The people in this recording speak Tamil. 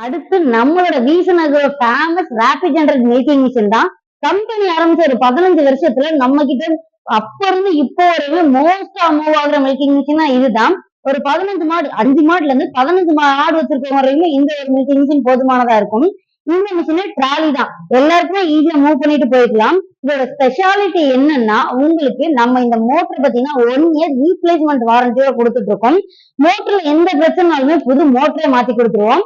அடுத்து நம்மளோட வீசநகரோட famous rapid generate milking machine தான். கம்பெனி ஆரம்பிச்ச ஒரு 15 வருஷத்துல நம்ம கிட்ட அப்ப இருந்து இப்போ வரையுமே மோஸ்டா மூவ் ஆகுற மில்கிங் மிஷினா இதுதான். ஒரு 15 மாடு 5 மாடுல இருந்து 15 மாடு வச்சிருக்கவங்க வரையுமே இந்த ஒரு மில்கிங் மிஷின் போதுமானதா இருக்கும். இந்த மிஷினே ட்ராலி தான், எல்லாருக்குமே ஈஸியா மூவ் பண்ணிட்டு போயிக்கலாம். இதோட ஸ்பெஷாலிட்டி என்னன்னா, உங்களுக்கு நம்ம இந்த மோட்டர் பாத்தீங்கன்னா 1 இயர் ரீப்ளேஸ்மெண்ட் வாரண்டியோட கொடுத்துட்டு இருக்கோம். மோட்டர்ல எந்த பிரச்சனைனாலுமே புது மோட்டரே மாத்தி கொடுத்துருவோம்.